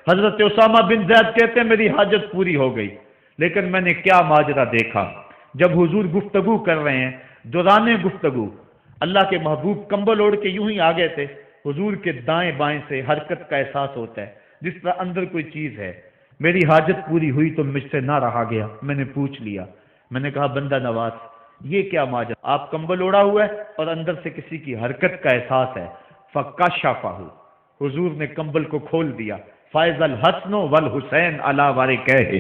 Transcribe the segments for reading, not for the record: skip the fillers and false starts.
حضرت اسامہ بن زید کہتے ہیں میری حاجت پوری ہو گئی، لیکن میں نے کیا ماجرا دیکھا، جب حضور گفتگو کر رہے ہیں، دوران گفتگو اللہ کے محبوب کمبل اوڑھ کے یوں ہی آ گئے تھے، حضور کے دائیں بائیں سے حرکت کا احساس ہوتا ہے جس طرح اندر کوئی چیز ہے۔ میری حاجت پوری ہوئی تو مجھ سے نہ رہا گیا، میں نے پوچھ لیا، میں نے کہا بندہ نواز یہ کیا ماجرا، آپ کمبل اوڑھا ہوا ہے اور اندر سے کسی کی حرکت کا احساس ہے۔ فکشفہ، حضور نے کمبل کو کھول دیا، فائز الحسن والحسین علی وارکہ،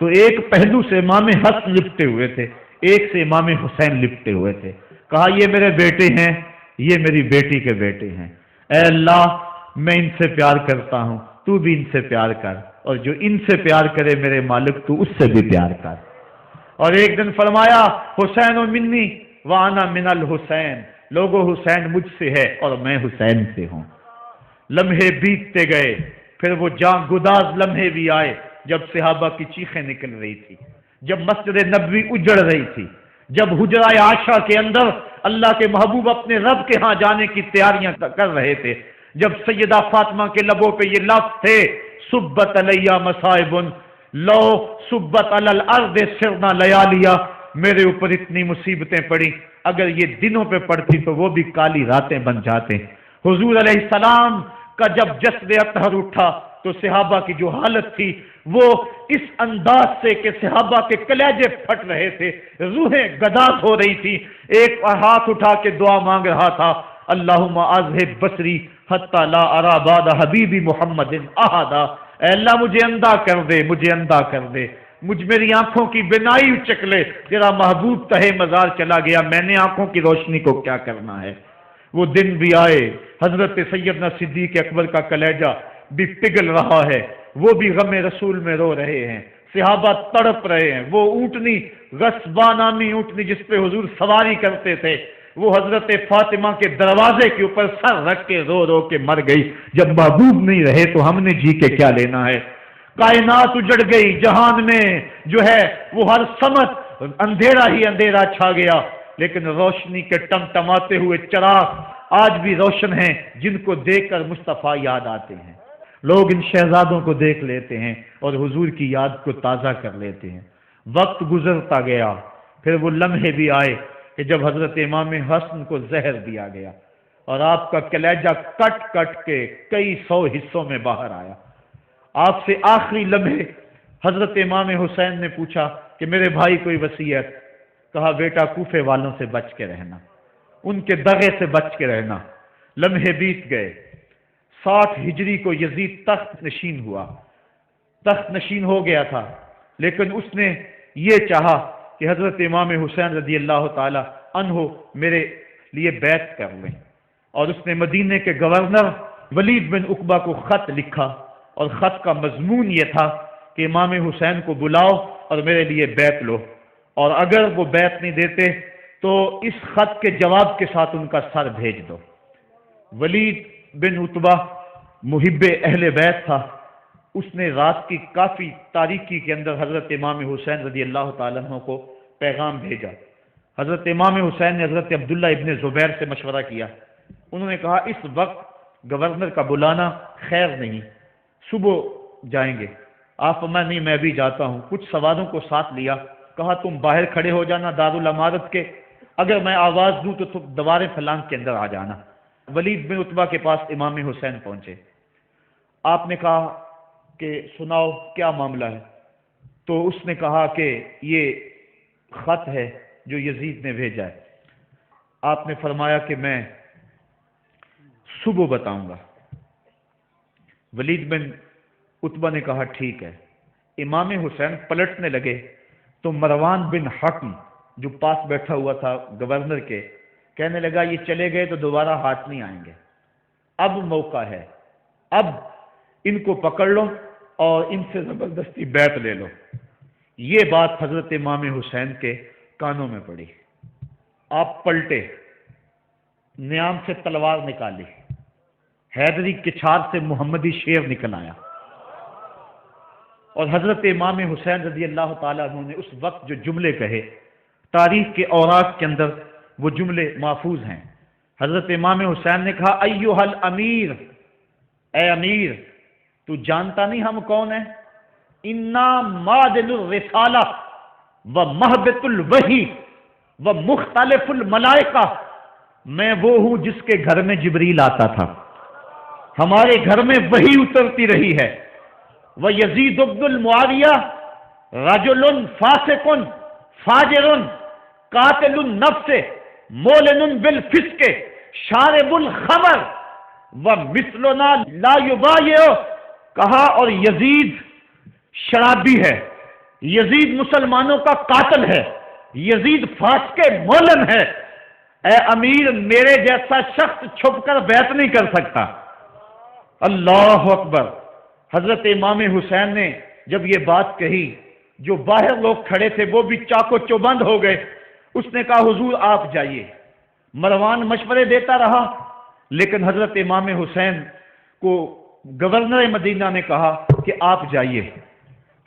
تو ایک پہلو سے امام حسن لپٹے ہوئے تھے، ایک سے امام حسین لپٹے ہوئے تھے۔ کہا یہ میرے بیٹے ہیں، یہ میری بیٹی کے بیٹے ہیں، اے اللہ میں ان سے پیار کرتا ہوں، تو بھی ان سے پیار کر، اور جو ان سے پیار کرے میرے مالک تو اس سے بھی پیار کر۔ اور ایک دن فرمایا حسین منی وانا من الحسین، لوگو حسین مجھ سے ہے اور میں حسین سے ہوں۔ لمحے بیتتے گئے، پھر وہ جاں گداز لمحے بھی آئے جب صحابہ کی چیخیں نکل رہی تھی، جب مسجد نبوی اجڑ رہی تھی، جب حجرہ عائشہ کے اندر اللہ کے محبوب اپنے رب کے ہاں جانے کی تیاریاں کر رہے تھے، جب سیدہ فاطمہ کے لبوں پہ یہ لفظ تھے سبت علیہ مصائب لو سبت علی الارض سرنا لیالیا، میرے اوپر اتنی مصیبتیں پڑی، اگر یہ دنوں پہ پڑتی تو وہ بھی کالی راتیں بن جاتے۔ حضور علیہ السلام کا جب جسد اطہر اٹھا تو صحابہ کی جو حالت تھی وہ اس انداز سے کہ صحابہ کے کلیجے پھٹ رہے تھے، روحیں گداز ہو رہی تھی، ایک ہاتھ اٹھا کے دعا مانگ رہا تھا اللہم اذہب بصری حتی لا ارا بعد حبیبی محمد احدا، اے اللہ مجھے اندھا کر دے، مجھے اندھا کر دے، میری آنکھوں کی بینائی چک لے، تیرا محبوب تہے مزار چلا گیا، میں نے آنکھوں کی روشنی کو کیا کرنا ہے۔ وہ دن بھی آئے، حضرت سیدنا صدیق اکبر کا کلیجہ بھی پگھل رہا ہے، وہ بھی غم رسول میں رو رہے ہیں، صحابہ تڑپ رہے ہیں، وہ اونٹنی غصبہ نامی اونٹنی جس پہ حضور سواری کرتے تھے وہ حضرت فاطمہ کے دروازے کے اوپر سر رکھ کے رو رو کے مر گئی، جب محبوب نہیں رہے تو ہم نے جی کے کیا لینا ہے۔ کائنات اجڑ گئی، جہان میں جو ہے وہ ہر سمت اندھیرا ہی اندھیرا چھا گیا، لیکن روشنی کے ٹمٹماتے ہوئے چراغ آج بھی روشن ہیں جن کو دیکھ کر مصطفیٰ یاد آتے ہیں۔ لوگ ان شہزادوں کو دیکھ لیتے ہیں اور حضور کی یاد کو تازہ کر لیتے ہیں۔ وقت گزرتا گیا، پھر وہ لمحے بھی آئے کہ جب حضرت امام حسن کو زہر دیا گیا اور آپ کا کلیجہ کٹ کٹ کے کئی سو حصوں میں باہر آیا۔ آپ سے آخری لمحے حضرت امام حسین نے پوچھا کہ میرے بھائی کوئی وصیت؟ کہا بیٹا کوفے والوں سے بچ کے رہنا، ان کے دغے سے بچ کے رہنا۔ لمحے بیت گئے، 60 ہجری کو یزید تخت نشین ہوا، تخت نشین ہو گیا تھا، لیکن اس نے یہ چاہا کہ حضرت امام حسین رضی اللہ تعالی عنہ میرے لیے بیعت کر لیں، اور اس نے مدینے کے گورنر ولید بن عقبہ کو خط لکھا، اور خط کا مضمون یہ تھا کہ امام حسین کو بلاؤ اور میرے لیے بیعت لو، اور اگر وہ بیعت نہیں دیتے تو اس خط کے جواب کے ساتھ ان کا سر بھیج دو۔ ولید بن عتبہ محب اہل بیت تھا، اس نے رات کی کافی تاریکی کے اندر حضرت امام حسین رضی اللہ تعالیٰ عنہ کو پیغام بھیجا۔ حضرت امام حسین نے حضرت عبداللہ ابن زبیر سے مشورہ کیا، انہوں نے کہا اس وقت گورنر کا بلانا خیر نہیں، صبح جائیں گے۔ آپ فرمایا نہیں میں بھی جاتا ہوں، کچھ سواروں کو ساتھ لیا، کہا تم باہر کھڑے ہو جانا دارالامارت کے، اگر میں آواز دوں تو تم دوارے فلانگ کے اندر آ جانا۔ ولید بن عتبہ کے پاس امام حسین پہنچے، آپ نے کہا کہ سناؤ کیا معاملہ ہے؟ تو اس نے کہا کہ یہ خط ہے جو یزید نے بھیجا ہے۔ آپ نے فرمایا کہ میں صبح بتاؤں گا۔ ولید بن عتبہ نے کہا ٹھیک ہے۔ امام حسین پلٹنے لگے تو مروان بن حکم جو پاس بیٹھا ہوا تھا گورنر کے، کہنے لگا یہ چلے گئے تو دوبارہ ہاتھ نہیں آئیں گے، اب موقع ہے، اب ان کو پکڑ لو اور ان سے زبردستی بیعت لے لو۔ یہ بات حضرت امام حسین کے کانوں میں پڑی، آپ پلٹے، نیام سے تلوار نکالی، حیدری کچھار سے محمدی شیر نکل آیا، اور حضرت امام حسین رضی اللہ تعالیٰ عنہ نے اس وقت جو جملے کہے، تاریخ کے اوراق کے اندر وہ جملے محفوظ ہیں۔ حضرت امام حسین نے کہا ایھا الامیر، اے امیر، تو جانتا نہیں ہم کون ہیں؟ انا معدن الرسالہ و مہبت الوحی و مختلف الملائکہ، میں وہ ہوں جس کے گھر میں جبریل آتا تھا، ہمارے گھر میں وحی اترتی رہی ہے۔ وَيَزِيدُ بْنُ الْمُعَاوِيَةِ رَجُلٌ فَاسِقٌ فَاجِرٌ قَاتِلُ النَّفْسِ مُعْلِنٌ بِالْفِسْقِ شَارِبُ الْخَمْرِ وَمِثْلُنَا لَا يُبَايِعُ، کہا اور یزید شرابی ہے، یزید مسلمانوں کا قاتل ہے، یزید فاسق مولن ہے۔ اے امیر، میرے جیسا شخص چھپ کر بیعت نہیں کر سکتا۔ اللہ اکبر۔ حضرت امام حسین نے جب یہ بات کہی، جو باہر لوگ کھڑے تھے وہ بھی چاقو چوبند ہو گئے۔ اس نے کہا حضور آپ جائیے۔ مروان مشورے دیتا رہا، لیکن حضرت امام حسین کو گورنر مدینہ نے کہا کہ آپ جائیے۔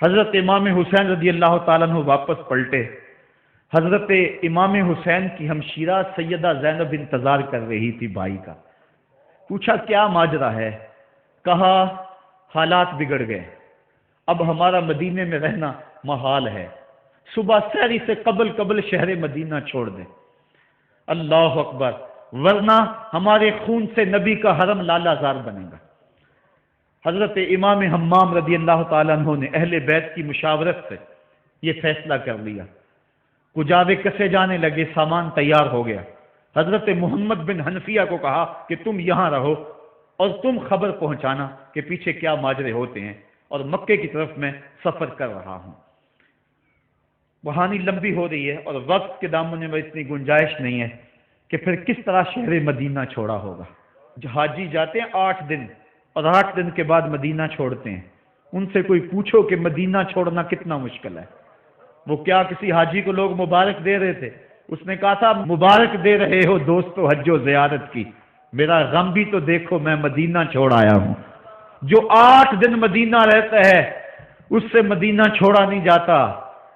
حضرت امام حسین رضی اللہ تعالیٰ عنہ واپس پلٹے۔ حضرت امام حسین کی ہمشیرہ سیدہ زینب انتظار کر رہی تھی بھائی کا۔ پوچھا کیا ماجرا ہے؟ کہا حالات بگڑ گئے، اب ہمارا مدینے میں رہنا محال ہے، صبح سحری سے قبل شہر مدینہ چھوڑ دیں۔ اللہ اکبر، ورنہ ہمارے خون سے نبی کا حرم لالا زار بنے گا۔ حضرت امام حمام رضی اللہ تعالیٰ عنہ نے اہل بیت کی مشاورت سے یہ فیصلہ کر لیا۔ کجاوے کسے جانے لگے، سامان تیار ہو گیا۔ حضرت محمد بن حنفیہ کو کہا کہ تم یہاں رہو اور تم خبر پہنچانا کہ پیچھے کیا ماجرے ہوتے ہیں، اور مکے کی طرف میں سفر کر رہا ہوں۔ کہانی لمبی ہو رہی ہے اور وقت کے دامن میں اتنی گنجائش نہیں ہے کہ پھر کس طرح شہر مدینہ چھوڑا ہوگا۔ حاجی جاتے ہیں 8 دن اور 8 دن کے بعد مدینہ چھوڑتے ہیں۔ ان سے کوئی پوچھو کہ مدینہ چھوڑنا کتنا مشکل ہے۔ وہ کیا کسی حاجی کو لوگ مبارک دے رہے تھے؟ اس نے کہا تھا مبارک دے رہے ہو دوستو حج و زیارت کی، میرا غم بھی تو دیکھو، میں مدینہ چھوڑ آیا ہوں۔ جو 8 دن مدینہ رہتا ہے اس سے مدینہ چھوڑا نہیں جاتا،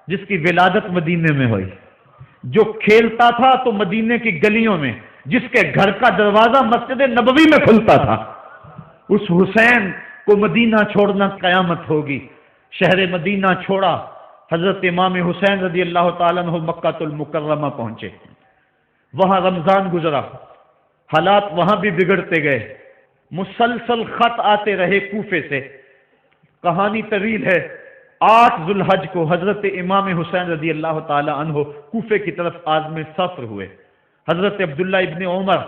جس کی ولادت مدینے میں ہوئی، جو کھیلتا تھا تو مدینے کی گلیوں میں، جس کے گھر کا دروازہ مسجد نبوی میں کھلتا تھا، اس حسین کو مدینہ چھوڑنا قیامت ہوگی۔ شہر مدینہ چھوڑا، حضرت امام حسین رضی اللہ تعالیٰ عنہ مکہ المکرمہ پہنچے۔ وہاں رمضان گزرا، حالات وہاں بھی بگڑتے گئے، مسلسل خط آتے رہے کوفے سے۔ کہانی طویل ہے۔ 8 ذو الحج کو حضرت امام حسین رضی اللہ تعالیٰ عنہ کوفے کی طرف عازم سفر ہوئے۔ حضرت عبداللہ ابن عمر،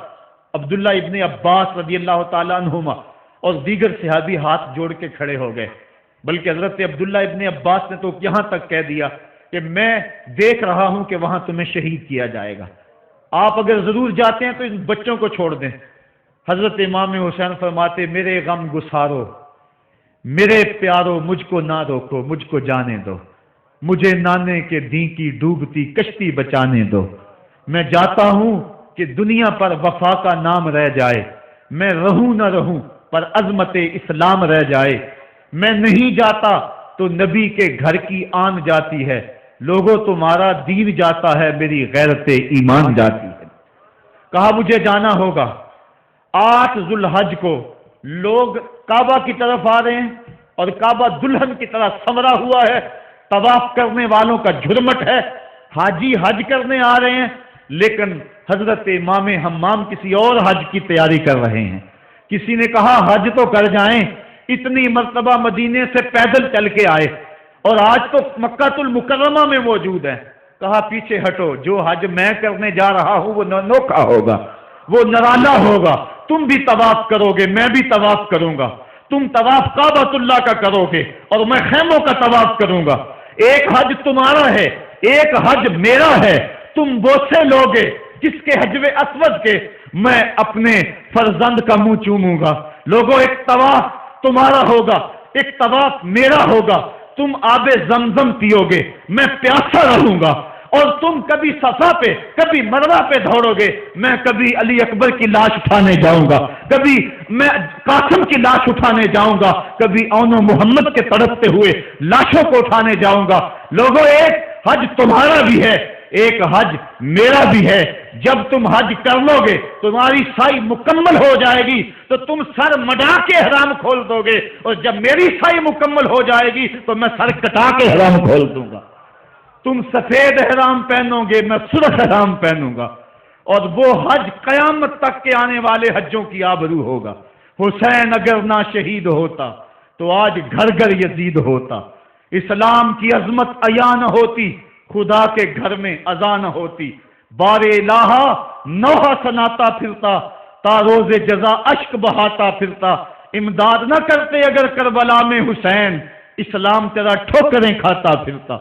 عبداللہ ابن عباس رضی اللہ تعالیٰ عنہما اور دیگر صحابی ہاتھ جوڑ کے کھڑے ہو گئے، بلکہ حضرت عبداللہ ابن عباس نے تو یہاں تک کہہ دیا کہ میں دیکھ رہا ہوں کہ وہاں تمہیں شہید کیا جائے گا، آپ اگر ضرور جاتے ہیں تو ان بچوں کو چھوڑ دیں۔ حضرت امام حسین فرماتے میرے غم گسارو، میرے پیارو مجھ کو نہ روکو، مجھ کو جانے دو، مجھے نانے کے دین کی ڈوبتی کشتی بچانے دو۔ میں جاتا ہوں کہ دنیا پر وفا کا نام رہ جائے، میں رہوں نہ رہوں پر عظمت اسلام رہ جائے۔ میں نہیں جاتا تو نبی کے گھر کی آن جاتی ہے، لوگوں تمہارا دین جاتا ہے، میری غیرت ایمان جاتی ہے۔ کہا مجھے جانا ہوگا۔ 8 ذو الحج کو لوگ کعبہ کی طرف آ رہے ہیں اور کعبہ دلہن کی طرح سنورا ہوا ہے، طواف کرنے والوں کا جھرمٹ ہے، حاجی حج کرنے آ رہے ہیں، لیکن حضرت امام حمام کسی اور حج کی تیاری کر رہے ہیں۔ کسی نے کہا حج تو کر جائیں، اتنی مرتبہ مدینے سے پیدل چل کے آئے اور آج تو مکہ المکرمہ میں موجود ہے۔ کہا پیچھے ہٹو، جو حج میں کرنے جا رہا ہوں وہ نوکھا ہوگا، وہ نرالا ہوگا، تم بھی طواف کرو گے، میں بھی طواف کروں گا، تم طواف کعبۃ اللہ کا کرو گے اور میں خیموں کا طواف کروں گا۔ ایک حج تمہارا ہے، ایک حج میرا ہے، تم بوسے لوگے جس کے حجر اسود کے میں اپنے فرزند کا منہ چوموں گا۔ لوگوں ایک طواف تمہارا ہوگا، ایک طواف میرا ہوگا، تم آب زمزم پیو گے، میں پیاسا رہوں گا، اور تم کبھی صفا پہ کبھی مروہ پہ دوڑو گے، میں کبھی علی اکبر کی لاش اٹھانے جاؤں گا، کبھی میں قاسم کی لاش اٹھانے جاؤں گا، کبھی اون و محمد کے تڑپتے ہوئے لاشوں کو اٹھانے جاؤں گا۔ لوگوں ایک حج تمہارا بھی ہے، ایک حج میرا بھی ہے، جب تم حج کر لو گے تمہاری سائی مکمل ہو جائے گی تو تم سر مڈا کے احرام کھول دو گے، اور جب میری سائی مکمل ہو جائے گی تو میں سر کٹا کے احرام کھول دوں گا۔ تم سفید احرام پہنو گے، میں سرخ احرام پہنوں گا، اور وہ حج قیامت تک کے آنے والے حجوں کی آبرو ہوگا۔ حسین اگر نہ شہید ہوتا تو آج گھر گھر یزید ہوتا، اسلام کی عظمت عیاں نہ ہوتی، خدا کے گھر میں اذان نہ ہوتی، بار الہ نوحہ سناتا پھرتا، تا روز جزا اشک بہاتا پھرتا، امداد نہ کرتے اگر کربلا میں حسین، اسلام تیرا ٹھوکریں کھاتا پھرتا۔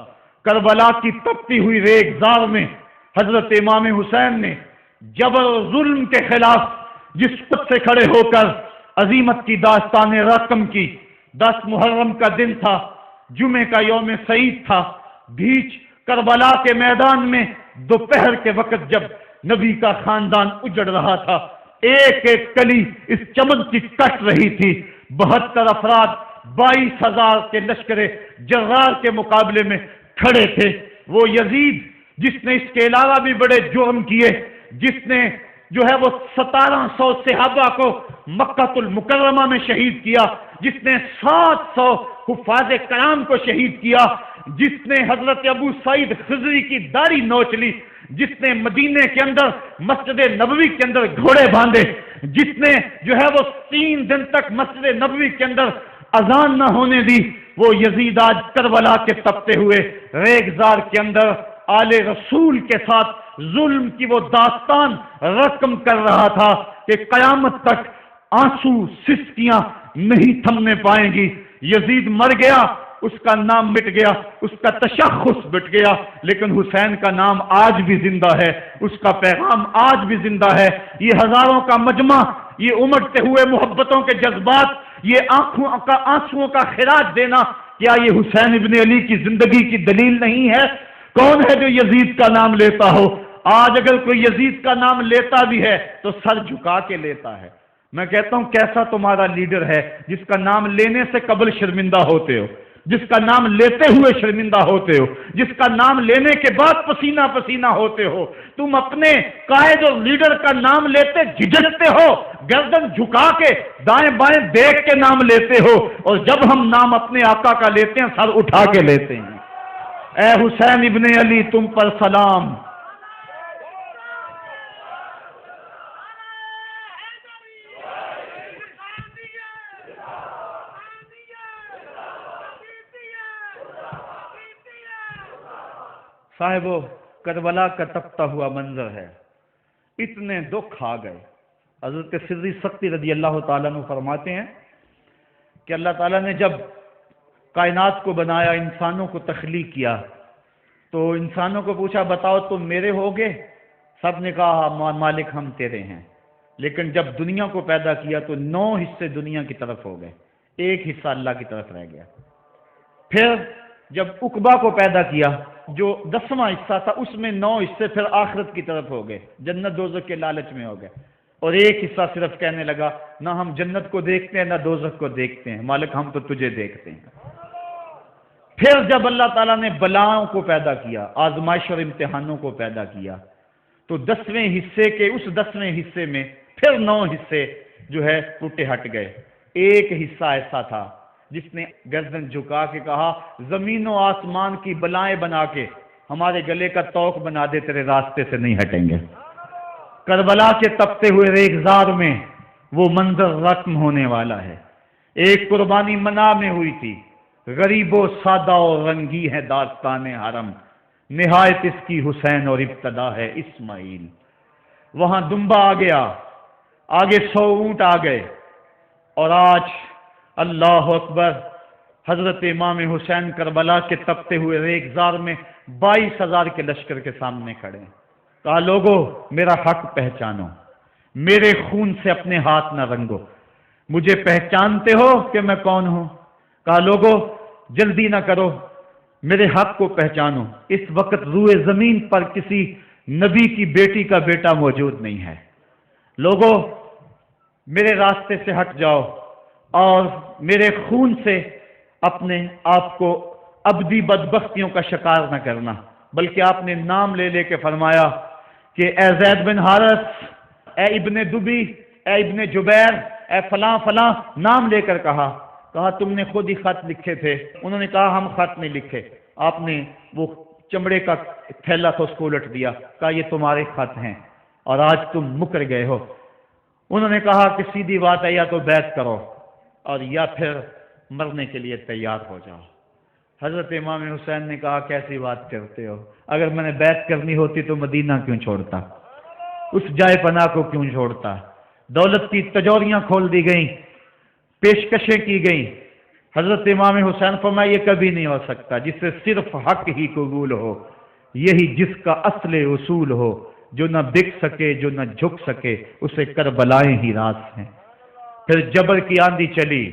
کربلا کی تپتی ہوئی ریگزار میں حضرت امام حسین نے جبر و ظلم کے خلاف جس خود سے کھڑے ہو کر عظیمت کی داستان رقم کی، 10 محرم کا دن تھا، جمعے کا یوم سعید تھا، بیچ کربلا کے میدان میں دوپہر کے وقت جب نبی کا خاندان اجڑ رہا تھا، ایک ایک کلی اس چمن کی کٹ رہی تھی، 72 افراد 22,000 کے لشکر جرار کے مقابلے میں کھڑے تھے۔ وہ یزید جس نے اس کے علاوہ بھی بڑے جرم کیے، جس نے جو ہے وہ 1700 صحابہ کو مکہ المکرمہ میں شہید کیا، جس نے 700 حفاظ کرام کو شہید کیا، جس نے حضرت ابو سعید خضری کی داڑھی نوچ لی، جس نے مدینے کے اندر مسجد نبوی کے اندر گھوڑے باندھے، جس نے جو ہے وہ 3 دن تک مسجد نبوی کے اندر اذان نہ ہونے دی، وہ یزید آج کربلا کے تپتے ہوئے ریگزار کے اندر آل رسول کے ساتھ ظلم کی وہ داستان رقم کر رہا تھا کہ قیامت تک آنسو سسکیاں نہیں تھمنے پائیں گی۔ یزید مر گیا، اس کا نام مٹ گیا، اس کا تشخص مٹ گیا، لیکن حسین کا نام آج بھی زندہ ہے، اس کا پیغام آج بھی زندہ ہے۔ یہ ہزاروں کا مجمع، یہ امٹتے ہوئے محبتوں کے جذبات، یہ آنسوؤں کا خراج دینا، کیا یہ حسین ابن علی کی زندگی کی دلیل نہیں ہے؟ کون ہے جو یزید کا نام لیتا ہو؟ آج اگر کوئی یزید کا نام لیتا بھی ہے تو سر جھکا کے لیتا ہے۔ میں کہتا ہوں کیسا تمہارا لیڈر ہے جس کا نام لینے سے قبل شرمندہ ہوتے ہو، جس کا نام لیتے ہوئے شرمندہ ہوتے ہو، جس کا نام لینے کے بعد پسینہ پسینہ ہوتے ہو۔ تم اپنے قائد اور لیڈر کا نام لیتے جھجکتے ہو، گردن جھکا کے دائیں بائیں دیکھ کے نام لیتے ہو، اور جب ہم نام اپنے آقا کا لیتے ہیں سر اٹھا کے لیتے ہیں۔ اے حسین ابن علی تم پر سلام۔ صاحبو، کربلا کا تپتا ہوا منظر ہے، اتنے دکھ آ گئے۔ حضرت سری سختی رضی اللہ تعالیٰ عنہ فرماتے ہیں کہ اللہ تعالیٰ نے جب کائنات کو بنایا، انسانوں کو تخلیق کیا، تو انسانوں کو پوچھا بتاؤ تم میرے ہوگے؟ سب نے کہا مالک ہم تیرے ہیں۔ لیکن جب دنیا کو پیدا کیا تو 9 حصے دنیا کی طرف ہو گئے، 1 حصہ اللہ کی طرف رہ گیا۔ پھر جب عقبہ کو پیدا کیا جو 10واں حصہ تھا، اس میں 9 حصے پھر آخرت کی طرف ہو گئے، جنت دوزخ کے لالچ میں ہو گئے، اور 1 حصہ صرف کہنے لگا نہ ہم جنت کو دیکھتے ہیں نہ دوزخ کو دیکھتے ہیں، مالک ہم تو تجھے دیکھتے ہیں۔ پھر جب اللہ تعالیٰ نے بلاؤں کو پیدا کیا، آزمائش اور امتحانوں کو پیدا کیا، تو 10ویں حصے کے اس 10ویں حصے میں پھر 9 حصے جو ہے ٹوٹے ہٹ گئے۔ 1 حصہ ایسا تھا جس نے گردن جھکا کے کہا زمین و آسمان کی بلائیں بنا کے ہمارے گلے کا توق بنا دے، تیرے راستے سے نہیں ہٹیں گے۔ کربلا کے تپتے ہوئے ریگزار میں وہ منظر رقم ہونے والا ہے۔ ایک قربانی منا میں ہوئی تھی، غریب و سادہ و رنگی ہے داستان حرم، نہایت اس کی حسین اور ابتدا ہے اسماعیل۔ وہاں دمبا آ گیا، آگے 100 اونٹ آ گئے، اور آج اللہ اکبر، حضرت امام حسین کربلا کے تپتے ہوئے ریگزار میں 22,000 کے لشکر کے سامنے کھڑے ہیں۔ کہا لوگو میرا حق پہچانو، میرے خون سے اپنے ہاتھ نہ رنگو، مجھے پہچانتے ہو کہ میں کون ہوں؟ کہا لوگو جلدی نہ کرو، میرے حق کو پہچانو، اس وقت روئے زمین پر کسی نبی کی بیٹی کا بیٹا موجود نہیں ہے، لوگو میرے راستے سے ہٹ جاؤ اور میرے خون سے اپنے آپ کو ابدی بدبختیوں کا شکار نہ کرنا، بلکہ آپ نے نام لے لے کے فرمایا کہ اے زید بن حارث، اے ابن دبی، اے ابن جبیر، اے فلاں فلاں، نام لے کر کہا تم نے خود ہی خط لکھے تھے؟ انہوں نے کہا ہم خط نہیں لکھے۔ آپ نے وہ چمڑے کا تھیلا تھا اس کو الٹ دیا، کہا یہ تمہارے خط ہیں اور آج تم مکر گئے ہو۔ انہوں نے کہا کہ سیدھی بات ہے، یا تو بیعت کرو اور یا پھر مرنے کے لیے تیار ہو جاؤ۔ حضرت امام حسین نے کہا کیسی بات کرتے ہو، اگر میں نے بیعت کرنی ہوتی تو مدینہ کیوں چھوڑتا، اس جائے پناہ کو کیوں چھوڑتا؟ دولت کی تجوریاں کھول دی گئیں، پیشکشیں کی گئیں۔ حضرت امام حسین فرمایا یہ کبھی نہیں ہو سکتا، جس سے صرف حق ہی قبول ہو، یہی جس کا اصل اصول ہو، جو نہ بک سکے جو نہ جھک سکے، اسے کربلائیں ہی راز ہیں۔ پھر جبر کی آندھی چلی،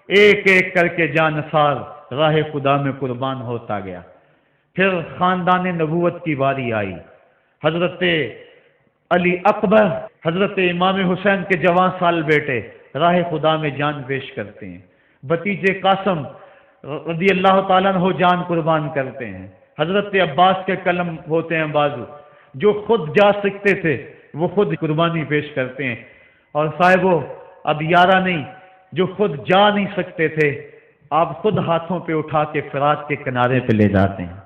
ایک ایک کر کے جانثار راہ خدا میں قربان ہوتا گیا۔ پھر خاندان نبوت کی باری آئی، حضرت علی اکبر، حضرت امام حسین کے جوان سال بیٹے راہ خدا میں جان پیش کرتے ہیں، بھتیجے قاسم رضی اللہ تعالیٰ عنہ جان قربان کرتے ہیں، حضرت عباس کے قلم ہوتے ہیں بازو، جو خود جا سکتے تھے وہ خود قربانی پیش کرتے ہیں، اور صاحبو اب یارہ نہیں، جو خود جا نہیں سکتے تھے آپ خود ہاتھوں پہ اٹھا کے فرات کے کنارے پہ لے جاتے ہیں۔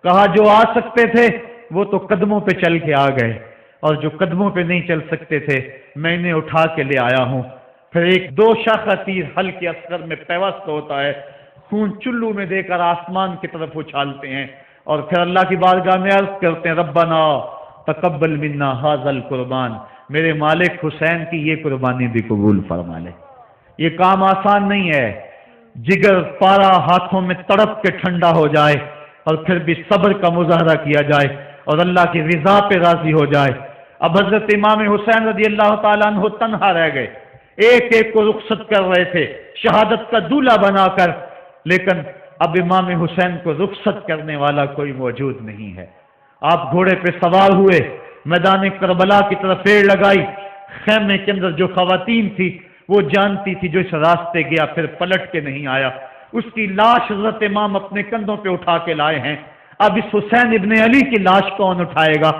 کہا جو آ سکتے تھے وہ تو قدموں پہ چل کے آ گئے، اور جو قدموں پہ نہیں چل سکتے تھے میں انہیں اٹھا کے لے آیا ہوں۔ پھر ایک دو شاخہ تیر ہلکے اصغر میں پیوست ہوتا ہے، خون چلو میں دے کر آسمان کی طرف اچھالتے ہیں، اور پھر اللہ کی بارگاہ میں عرض کرتے ہیں ربنا تقبل منا ھذا القربان، میرے مالک حسین کی یہ قربانی بھی قبول فرما لے۔ یہ کام آسان نہیں ہے، جگر پارا ہاتھوں میں تڑپ کے ٹھنڈا ہو جائے اور پھر بھی صبر کا مظاہرہ کیا جائے اور اللہ کی رضا پہ راضی ہو جائے۔ اب حضرت امام حسین رضی اللہ تعالیٰ عنہ تنہا رہ گئے، ایک ایک کو رخصت کر رہے تھے شہادت کا دولہا بنا کر، لیکن اب امام حسین کو رخصت کرنے والا کوئی موجود نہیں ہے۔ آپ گھوڑے پہ سوار ہوئے، میدان کربلا کی طرف پیڑ لگائی، خیمے کے اندر جو خواتین تھی وہ جانتی تھی جو اس راستے گیا پھر پلٹ کے نہیں آیا، اس کی لاش حضرت امام اپنے کندھوں پہ اٹھا کے لائے ہیں۔ اب اس حسین ابن علی کی لاش کون اٹھائے گا؟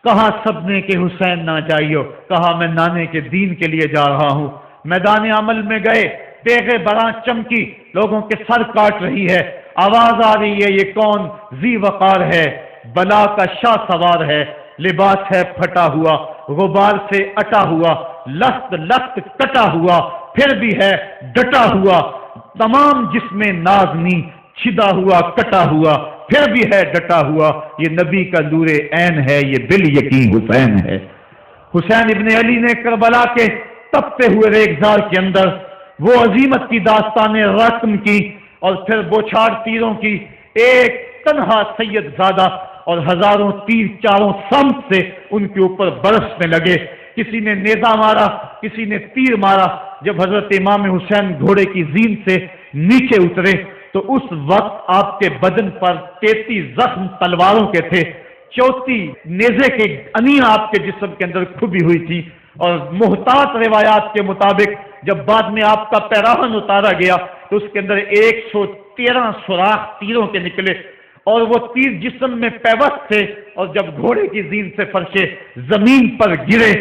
کہا سب نے کہ حسین نہ جائیو، کہا میں نانے کے دین کے لیے جا رہا ہوں۔ میدان عمل میں گئے، تیغ براں چمکی، لوگوں کے سر کاٹ رہی ہے، آواز آ رہی ہے یہ کون ذی وقار ہے، بلا کا شاہ سوار ہے، لباس ہے پھٹا ہوا، غبار سے اٹا ہوا، لخت لخت کٹا ہوا، پھر بھی ہے ڈٹا ہوا، تمام جسم نازنی چھدا ہوا کٹا ہوا، پھر بھی ہے ڈٹا ہوا، یہ نبی کا نور عین ہے، یہ بال یقین حسین ہے۔ حسین ابن علی نے کربلا کے تپتے ہوئے ریگزار کے اندر وہ عظیمت کی داستانیں رقم کی، اور پھر بوچھاڑ تیروں کی، ایک تنہا سید زادہ اور ہزاروں تیر چاروں سمت سے ان کے اوپر برسنے لگے، کسی نے نیزہ مارا، کسی نے تیر مارا۔ جب حضرت امام حسین گھوڑے کی زین سے نیچے اترے تو اس وقت آپ کے بدن پر 33 زخم تلواروں کے تھے، 34 نیزے کے انیاں آپ کے جسم کے اندر کھبی ہوئی تھی، اور محتاط روایات کے مطابق جب بعد میں آپ کا پیراہن اتارا گیا تو اس کے اندر 113 سوراخ تیروں کے نکلے، اور وہ تیر جسم میں پیوست تھے، اور جب گھوڑے کی زین سے فرشے زمین پر گرے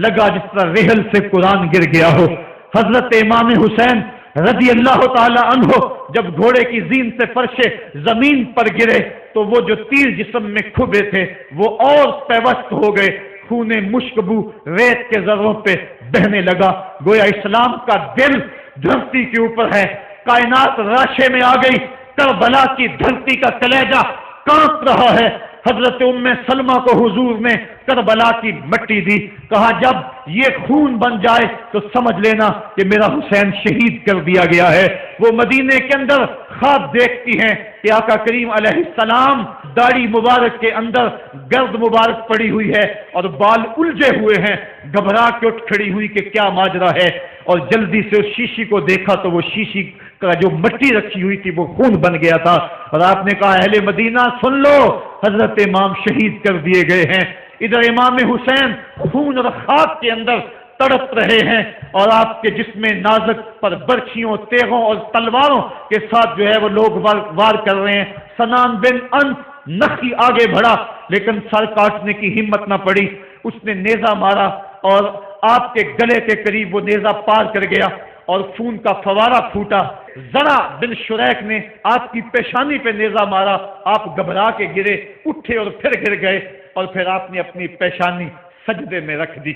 لگا جس طرح ریحل سے قرآن گر گیا ہو۔ حضرت امام حسین رضی اللہ تعالی عنہ جب گھوڑے کی زین سے فرشے زمین پر گرے تو وہ جو تیر جسم میں کھبے تھے وہ اور پیوست ہو گئے، خون مشکبو ریت کے ذروں پہ بہنے لگا، گویا اسلام کا دل دھرتی کے اوپر ہے، کائنات راشے میں آ گئی، کربلا کی دھرتی کا کلیجہ کانپ رہا ہے۔ حضرت ام سلمہ کو حضور نے کربلا کی مٹی دی، کہا جب یہ خون بن جائے تو سمجھ لینا کہ میرا حسین شہید کر دیا گیا ہے۔ وہ مدینے کے اندر خواب دیکھتی ہیں کہ آقا کریم علیہ السلام داڑھی مبارک کے اندر گرد مبارک پڑی ہوئی ہے اور بال الجھے ہوئے ہیں، گھبرا کے اٹھ کھڑی ہوئی کہ کیا ماجرا ہے، اور جلدی سے اس شیشی کو دیکھا تو وہ شیشی کا جو مٹی رکھی ہوئی تھی وہ خون بن گیا تھا، اور آپ نے کہا اہل مدینہ سن لو، حضرت امام شہید کر دیے گئے ہیں۔ ادھر امام حسین خون اور خاک کے اندر تڑپ رہے ہیں، اور آپ کے جسم نازک پر برچھیوں، تیغوں اور تلواروں کے ساتھ جو ہے وہ لوگ وار کر رہے ہیں۔ سنان بن انس نخی آگے بڑھا لیکن سر کاٹنے کی ہمت نہ پڑی، اس نے نیزہ مارا اور آپ کے گلے کے قریب وہ نیزہ پار کر گیا اور خون کا فوارہ پھوٹا۔ زرع بن شریک نے آپ کی پیشانی پہ نیزہ مارا، آپ گھبرا کے گرے، اٹھے اور پھر گر گئے، اور پھر آپ نے اپنی پیشانی سجدے میں رکھ دی،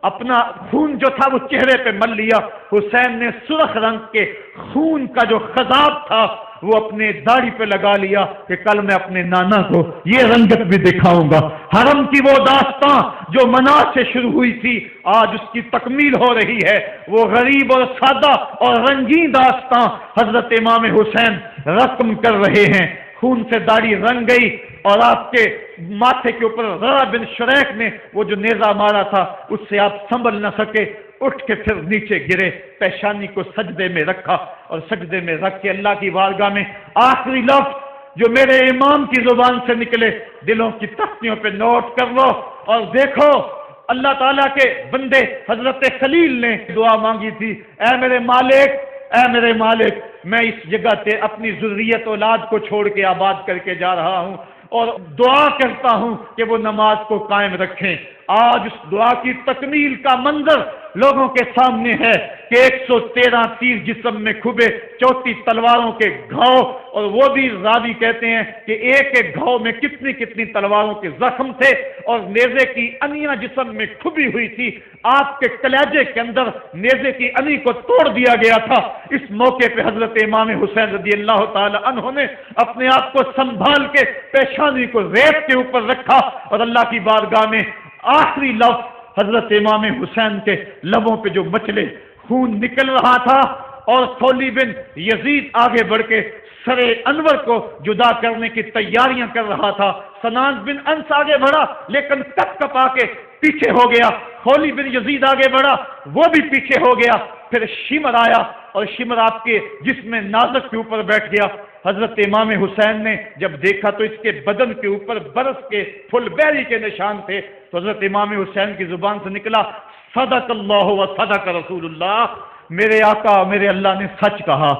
اپنا خون جو تھا وہ چہرے پہ مل لیا۔ حسین نے سرخ رنگ کے خون کا جو خضاب تھا وہ اپنے داڑھی پہ لگا لیا کہ کل میں اپنے نانا کو یہ رنگت بھی دکھاؤں گا۔ حرم کی وہ داستان جو مناس سے شروع ہوئی تھی آج اس کی تکمیل ہو رہی ہے، وہ غریب اور سادہ اور رنگین داستان حضرت امام حسین رقم کر رہے ہیں۔ خون سے داڑھی رنگ گئی اور آپ کے ماتھے کے اوپر زرع بن شریک نے وہ جو نیزہ مارا تھا اس سے آپ سنبھل نہ سکے، اٹھ کے پھر نیچے گرے، پیشانی کو سجدے میں رکھا اور سجدے میں رکھ کے اللہ کی بارگاہ میں آخری لفظ جو میرے امام کی زبان سے نکلے دلوں کی تختیوں پہ نوٹ کر لو اور دیکھو۔ اللہ تعالیٰ کے بندے حضرت خلیل نے دعا مانگی تھی، اے میرے مالک میں اس جگہ سے اپنی ذریت اولاد کو چھوڑ کے آباد کر کے جا رہا ہوں اور دعا کرتا ہوں کہ وہ نماز کو قائم رکھیں۔ آج اس دعا کی تکمیل کا منظر لوگوں کے سامنے ہے کہ 113 تیر جسم میں کھبے، 34 تلواروں کے گھاؤ، اور وہ بھی راوی کہتے ہیں کہ ایک ایک گھاؤ میں کتنی تلواروں کے زخم تھے اور نیزے کی انیاں جسم میں کھبی ہوئی تھی۔ آپ کے کلیجے کے اندر نیزے کی انی کو توڑ دیا گیا تھا۔ اس موقع پہ حضرت امام حسین رضی اللہ تعالی عنہ نے اپنے آپ کو سنبھال کے پیشانی کو ریت کے اوپر رکھا اور اللہ کی بارگاہ میں آخری لفظ حضرت امام حسین کے لبوں پہ جو مچلے خون نکل رہا تھا اور خولی بن یزید آگے بڑھ کے سر انور کو جدا کرنے کی تیاریاں کر رہا تھا۔ سنان بن انس آگے بڑھا لیکن کپ کپا کے پیچھے ہو گیا، خولی بن یزید آگے بڑھا وہ بھی پیچھے ہو گیا، پھر شمر آیا اور شمر آپ کے جسم نازک کے اوپر بیٹھ گیا۔ حضرت امام حسین نے جب دیکھا تو اس کے بدن کے اوپر برف کے پھل بیری کے نشان تھے، تو حضرت امام حسین کی زبان سے نکلا صدق اللہ و صدق رسول اللہ، میرے آقا میرے اللہ نے سچ کہا۔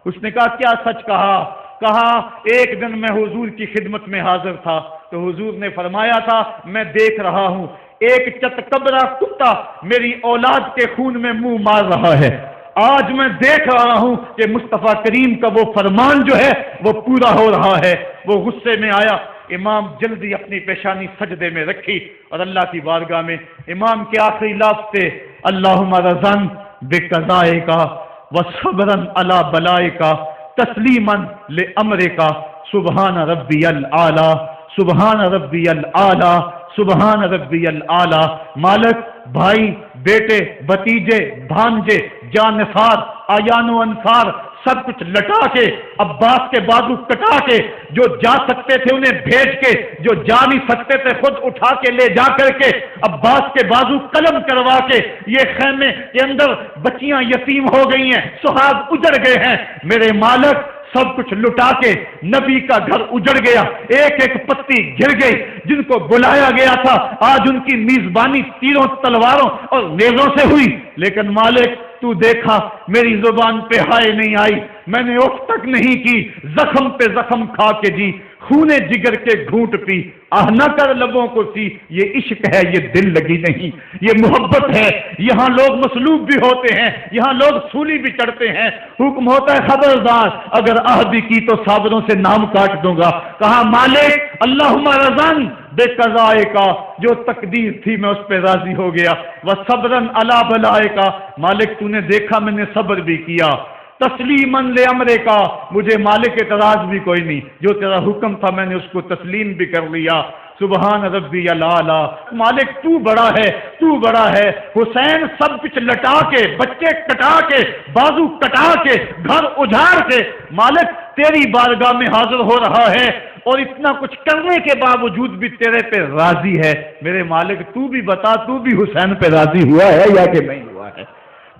اس نے کہا کیا سچ کہا ایک دن میں حضور کی خدمت میں حاضر تھا تو حضور نے فرمایا تھا میں دیکھ رہا ہوں ایک چتکبرا کتا میری اولاد کے خون میں منہ مار رہا ہے، آج میں دیکھ رہا ہوں کہ مصطفیٰ کریم کا وہ فرمان جو ہے وہ پورا ہو رہا ہے۔ وہ غصے میں آیا، امام جلدی اپنی پیشانی سجدے میں رکھی اور اللہ کی بارگاہ میں امام کے آخری لفظ تھے اللہم رضن بقضائک وصبرن علی بلائک تسلیما لامرک سبحان ربی الاعلی سبحان ربی الاعلی سبحان ربی الاعلی۔ مالک، بھائی، بیٹے، بھتیجے، بھانجے، جانفار، آیان و انفار سب کچھ لٹا کے عباس کے بازو کٹا کے جو جا سکتے تھے انہیں بھیج کے، جو جا نہیں سکتے تھے خود اٹھا کے لے جا کر کے عباس کے بازو قلم کروا کے یہ خیمے کے اندر بچیاں یتیم ہو گئی ہیں، سہاگ اجڑ گئے ہیں، میرے مالک سب کچھ لٹا کے نبی کا گھر اجڑ گیا، ایک ایک پتی گر گئی، جن کو بلایا گیا تھا آج ان کی میزبانی تیروں تلواروں اور نیزوں سے ہوئی، لیکن مالک تو دیکھا میری زبان پہ ہائے نہیں آئی، میں نے اف تک نہیں کی، زخم پہ زخم کھا کے جی، خونے جگر کے گھونٹ پی، آہ نہ کر لبوں کو سی، یہ عشق ہے یہ دل لگی نہیں، یہ محبت ہے۔ یہاں لوگ مصلوب بھی ہوتے ہیں، یہاں لوگ سولی بھی چڑھتے ہیں، حکم ہوتا ہے خبردار اگر عہد کی تو صابروں سے نام کاٹ دوں گا۔ کہا مالک اللہم رضن بے قضائے کا، جو تقدیر تھی میں اس پہ راضی ہو گیا، وصبرن علی بلائے کا، مالک تو نے دیکھا میں نے صبر بھی کیا، تسلیماً لامرے کا، مجھے مالک اعتراض بھی کوئی نہیں، جو تیرا حکم تھا میں نے اس کو تسلیم بھی کر لیا، سبحان ربی الاعلی۔ مالک تو بڑا ہے، تو بڑا ہے۔ حسین سب کچھ لٹا کے، بچے کٹا کے، بازو کٹا کے، گھر اجاڑ کے مالک تیری بارگاہ میں حاضر ہو رہا ہے اور اتنا کچھ کرنے کے باوجود بھی تیرے پہ راضی ہے۔ میرے مالک تو بھی بتا، تو بھی حسین پہ راضی ہوا ہے یا کہ نہیں ہوا ہے؟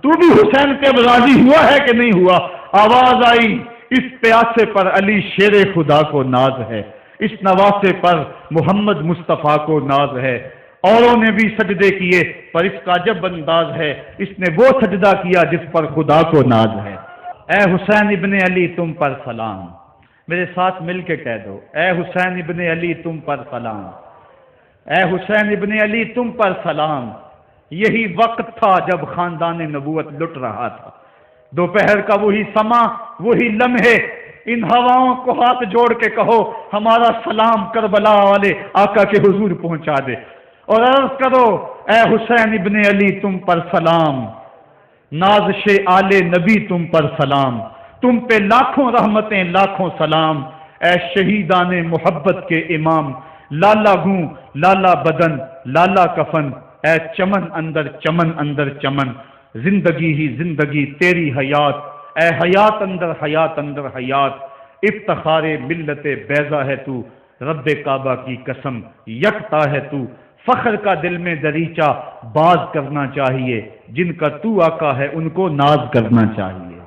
تو بھی حسین پہ راضی ہوا ہے کہ نہیں ہوا؟ آواز آئی اس پیاسے پر علی شیر خدا کو ناز ہے، اس نواسے پر محمد مصطفیٰ کو ناز ہے۔ اوروں نے بھی سجدے کیے پر اس کا جب انداز ہے، اس نے وہ سجدہ کیا جس پر خدا کو ناز ہے۔ اے حسین ابن علی تم پر سلام، میرے ساتھ مل کے کہہ دو، اے حسین ابن علی تم پر سلام، اے حسین ابن علی تم پر سلام۔ یہی وقت تھا جب خاندان نبوت لٹ رہا تھا، دوپہر کا وہی سما، وہی لمحے، ان ہواؤں کو ہاتھ جوڑ کے کہو ہمارا سلام کربلا والے آقا کے حضور پہنچا دے، اور عرض کرو اے حسین ابن علی تم پر سلام، نازش آل نبی تم پر سلام، تم پہ لاکھوں رحمتیں لاکھوں سلام، اے شہیدان محبت کے امام، لالا گوں لالا بدن لالا کفن، اے چمن اندر چمن، زندگی ہی زندگی تیری حیات، اے حیات اندر حیات، افتخار ملت بیضا ہے تو، رب کعبہ کی قسم یکتا ہے تو، فخر کا دل میں دریچہ باز کرنا چاہیے، جن کا تو آقا ہے ان کو ناز کرنا چاہیے۔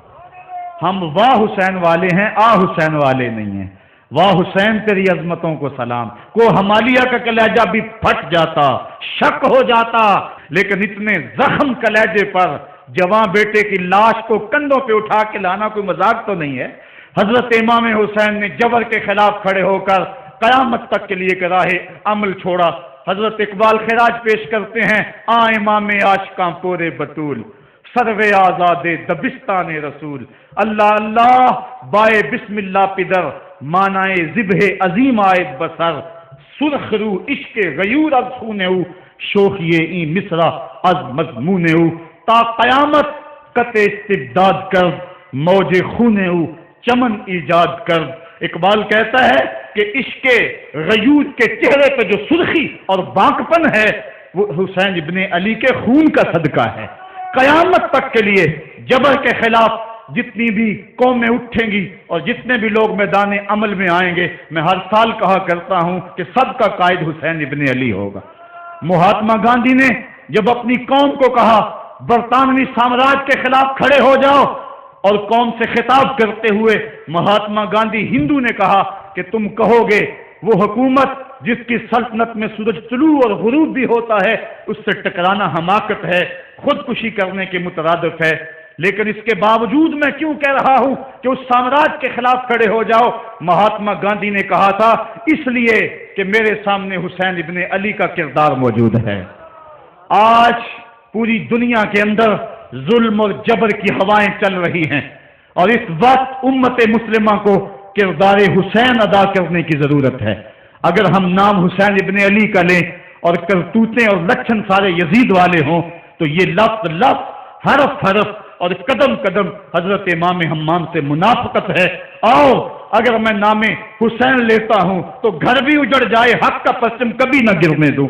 ہم واہ حسین والے ہیں، آ حسین والے نہیں ہیں۔ واہ حسین تیری عظمتوں کو سلام، کو ہمالیہ کا کلیجہ بھی پھٹ جاتا، شک ہو جاتا، لیکن اتنے زخم کلیجے پر جوان بیٹے کی لاش کو کندھوں پہ اٹھا کے لانا کوئی مذاق تو نہیں ہے۔ حضرت امام حسین نے جبر کے خلاف کھڑے ہو کر قیامت تک کے لیے راہ عمل چھوڑا۔ حضرت اقبال خراج پیش کرتے ہیں، آ امام عاشقاں پورے بطول، سروے آزاد دبستان رسول، اللہ اللہ بائے بسم اللہ پدر، مانائے ذبح عظیم آئے بسر، سرخ رو عشق غیور از خونے او، شوخیے این مصرع از مضمونے او، تا قیامت قطع استبداد کر، موج خونے او چمن ایجاد کر۔ اقبال کہتا ہے کہ عشق غیور کے چہرے پہ جو سرخی اور بانکپن ہے وہ حسین ابن علی کے خون کا صدقہ ہے۔ قیامت تک کے لیے جبر کے خلاف جتنی بھی قومیں اٹھیں گی اور جتنے بھی لوگ میدان عمل میں آئیں گے، میں ہر سال کہا کرتا ہوں کہ سب کا قائد حسین ابن علی ہوگا۔ مہاتما گاندھی نے جب اپنی قوم کو کہا برطانوی سامراج کے خلاف کھڑے ہو جاؤ، اور قوم سے خطاب کرتے ہوئے مہاتما گاندھی ہندو نے کہا کہ تم کہو گے وہ حکومت جس کی سلطنت میں سورج طلوع اور غروب بھی ہوتا ہے، اس سے ٹکرانا حماقت ہے، خودکشی کرنے کے مترادف ہے، لیکن اس کے باوجود میں کیوں کہہ رہا ہوں کہ اس سامراج کے خلاف کھڑے ہو جاؤ؟ مہاتما گاندھی نے کہا تھا اس لیے کہ میرے سامنے حسین ابن علی کا کردار موجود ہے۔ آج پوری دنیا کے اندر ظلم اور جبر کی ہوائیں چل رہی ہیں، اور اس وقت امت مسلمہ کو کردار حسین ادا کرنے کی ضرورت ہے۔ اگر ہم نام حسین ابن علی کا لیں اور کرتوتیں اور لچھن سارے یزید والے ہوں تو یہ لفظ حرف حرف اور قدم قدم حضرت امام حمام سے منافقت ہے۔ آؤ اگر میں نام حسین لیتا ہوں تو گھر بھی اجڑ جائے، حق کا پرچم کبھی نہ گرنے دوں۔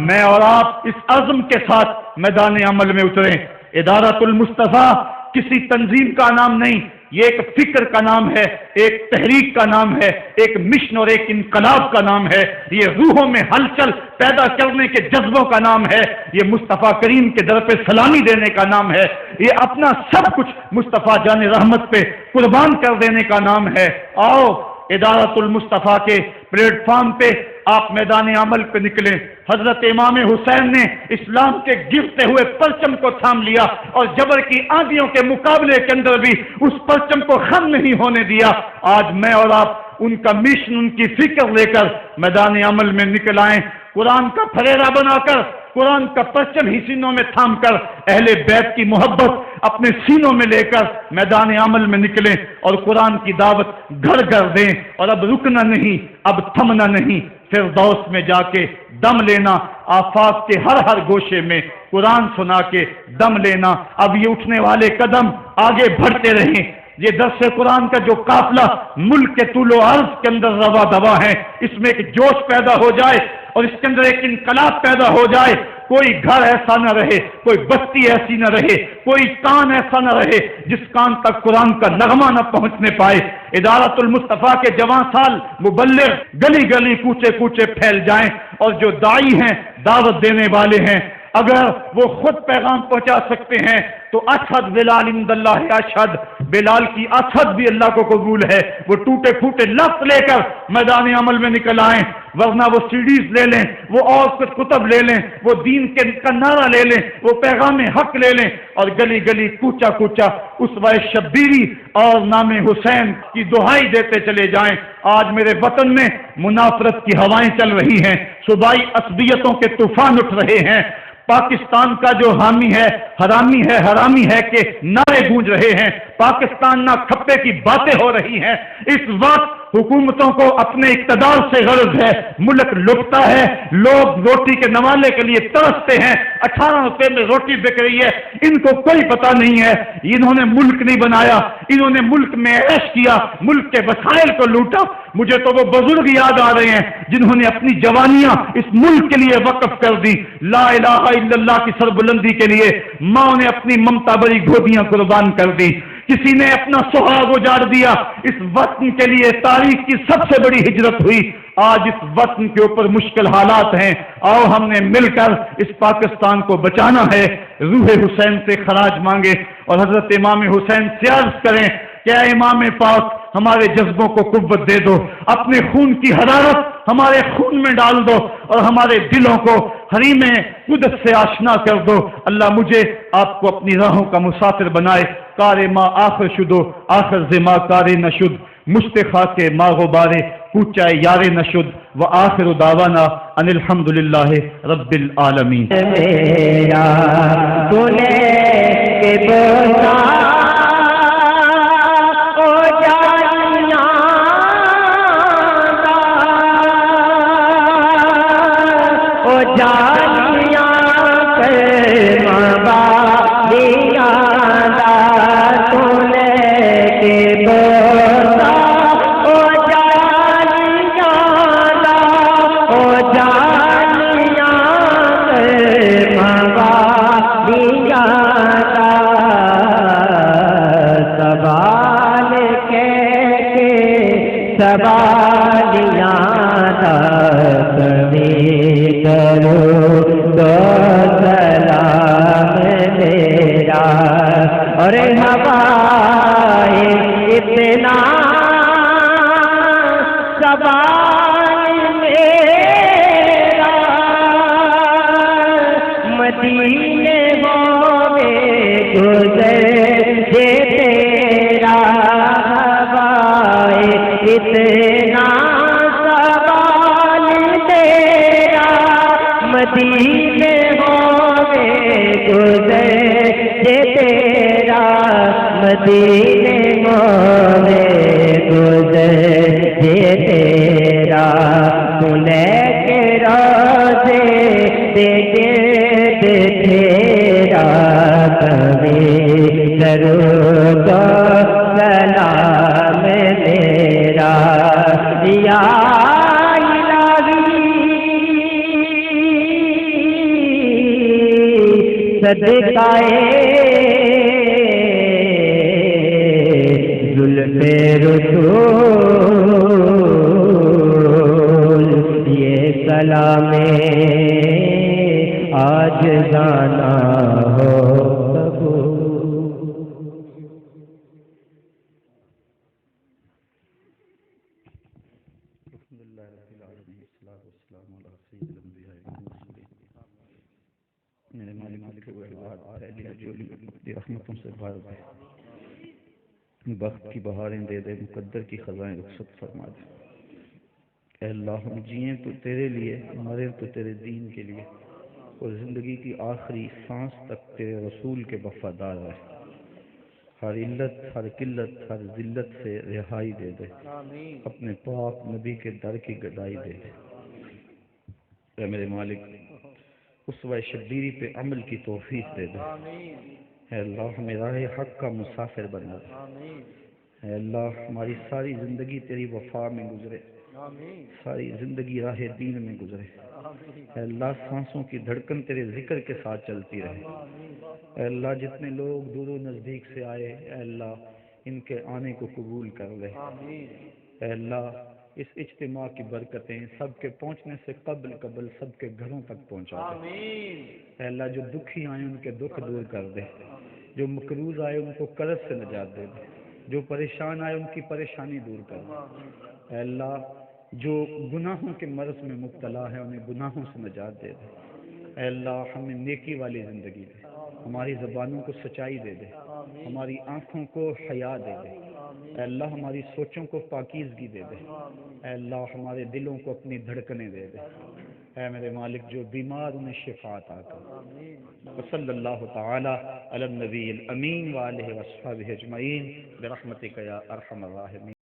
میں اور آپ اس عزم کے ساتھ میدان عمل میں اتریں۔ ادارۃ المصطفیٰ کسی تنظیم کا نام نہیں، یہ ایک فکر کا نام ہے، ایک تحریک کا نام ہے، ایک مشن اور ایک انقلاب کا نام ہے، یہ روحوں میں ہلچل پیدا کرنے کے جذبوں کا نام ہے، یہ مصطفیٰ کریم کے در پہ سلامی دینے کا نام ہے، یہ اپنا سب کچھ مصطفیٰ جان رحمت پہ قربان کر دینے کا نام ہے۔ آؤ ادارۃ المصطفیٰ کے پلیٹ فارم پہ آپ میدان عمل پہ نکلیں۔ حضرت امام حسین نے اسلام کے گرتے ہوئے پرچم کو تھام لیا اور جبر کی آندھیوں کے مقابلے کے اندر بھی اس پرچم کو خم نہیں ہونے دیا۔ آج میں اور آپ ان کا مشن، ان کی فکر لے کر میدان عمل میں نکل آئیں، قرآن کا پھریرا بنا کر، قرآن کا پرچم ہی سینوں میں تھام کر، اہل بیت کی محبت اپنے سینوں میں لے کر میدان عمل میں نکلیں اور قرآن کی دعوت گھر گھر دیں۔ اور اب رکنا نہیں، اب تھمنا نہیں، فردوس میں جا کے دم لینا، آفاق کے ہر گوشے میں قرآن سنا کے دم لینا۔ اب یہ اٹھنے والے قدم آگے بڑھتے رہیں، یہ درس قرآن کا جو قافلہ ملک کے طول و عرض کے اندر روا دوا ہے، اس میں ایک جوش پیدا ہو جائے اور اس کے اندر ایک انقلاب پیدا ہو جائے۔ کوئی گھر ایسا نہ رہے، کوئی بستی ایسی نہ رہے، کوئی کان ایسا نہ رہے جس کان تک قرآن کا نغمہ نہ پہنچنے پائے۔ ادارۃ المصطفیٰ کے جوان سال مبلغ گلی گلی کوچے کوچے پھیل جائیں، اور جو داعی ہیں، دعوت دینے والے ہیں، اگر وہ خود پیغام پہنچا سکتے ہیں تو اشہد بلال عند اللہ اشہد، بلال کی اشہد بھی اللہ کو قبول ہے۔ وہ ٹوٹے پھوٹے لفظ لے کر میدان عمل میں نکل آئیں ورنہ وہ CDs لے لیں، وہ اور کچھ کتب لے لیں، وہ دین کا نعرہ لے لیں، وہ پیغام حق لے لیں اور گلی گلی کوچا کوچا اسوہ شبیری اور نام حسین کی دہائی دیتے چلے جائیں۔ آج میرے وطن میں منافرت کی ہوائیں چل رہی ہیں، صوبائی عصبیتوں کے طوفان اٹھ رہے ہیں، پاکستان کا جو حامی ہے حرامی ہے کہ نعرے گونج رہے ہیں، پاکستان نہ کھپے کی باتیں ہو رہی ہیں۔ اس وقت حکومتوں کو اپنے اقتدار سے غرض ہے، ملک لٹتا ہے، لوگ روٹی کے نوالے کے لیے ترستے ہیں، 18 روپے میں روٹی بک رہی ہے، ان کو کوئی پتہ نہیں ہے، انہوں نے ملک نہیں بنایا، انہوں نے ملک میں عیش کیا، ملک کے وسائل کو لوٹا۔ مجھے تو وہ بزرگ یاد آ رہے ہیں جنہوں نے اپنی جوانیاں اس ملک کے لیے وقف کر دی، لا الہ الا اللہ کی سربلندی کے لیے ماں نے اپنی ممتا بری گودیاں قربان کر دی، کسی نے اپنا سہاگ اجاڑ دیا۔ اس وطن کے لیے تاریخ کی سب سے بڑی ہجرت ہوئی۔ آج اس وطن کے اوپر مشکل حالات ہیں، آؤ ہم نے مل کر اس پاکستان کو بچانا ہے۔ روح حسین سے خراج مانگے اور حضرت امام حسین سے عرض کریں کہ اے امام پاک، ہمارے جذبوں کو قوت دے دو، اپنے خون کی حرارت ہمارے خون میں ڈال دو اور ہمارے دلوں کو حریم قدس سے آشنا کر دو۔ اللہ مجھے آپ کو اپنی راہوں کا مسافر بنائے۔ کار ما آخر شدو آخر زما کار نشد، مشتخا کے ما غبارے کوچہ یار نشد، و آخر دعوانا ان الحمدللہ رب العالمین۔ میرا سنے کے بوسا رحمتوں سے بھر دے، وقت کی بہاریں دے دے، مقدر کی خزائیں رخصت فرما دے۔ اے اللہ ہم جئیں تو تیرے لیے، مریں تو تیرے دین کے لیے، اور زندگی کی آخری سانس تک تیرے رسول کے وفادار رہے۔ ہر علت، ہر قلت، ہر ذلت سے رہائی دے دے، اپنے پاک نبی کے در کی گدائی دے دے۔ اے میرے مالک، اسوہ شبیری پہ عمل کی توفیق دے دے۔ اے اللہ ہمیں راہ حق کا مسافر بنا دے۔ اے اللہ ہماری ساری زندگی تیری وفا میں گزرے، ساری زندگی راہ دین میں گزرے۔ اے اللہ سانسوں کی دھڑکن تیرے ذکر کے ساتھ چلتی رہے۔ اے اللہ جتنے لوگ دور و نزدیک سے آئے، اے اللہ ان کے آنے کو قبول کر لے۔ اے اللہ اس اجتماع کی برکتیں سب کے پہنچنے سے قبل سب کے گھروں تک پہنچا دے۔ اے اللہ جو دکھی آئے ان کے دکھ دور کر دے، جو مقروض آئے ان کو قرض سے نجات دے دے، جو پریشان آئے ان کی پریشانی دور کر دے۔ اے اللہ جو گناہوں کے مرض میں مبتلا ہے انہیں گناہوں سے نجات دے دے۔ اے اللہ ہمیں نیکی والی زندگی دے، ہماری زبانوں کو سچائی دے دے، ہماری آنکھوں کو حیا دے دے، اے اللہ ہماری سوچوں کو پاکیزگی دے دے، اے اللہ ہمارے دلوں کو اپنی دھڑکنیں دے دے، اے میرے مالک جو بیمار انہیں شفا عطا کر۔ وصلی اللہ تعالی علی النبی الامین وآلہ وصحبہ اجمعین برحمتک یا ارحم الراحمین۔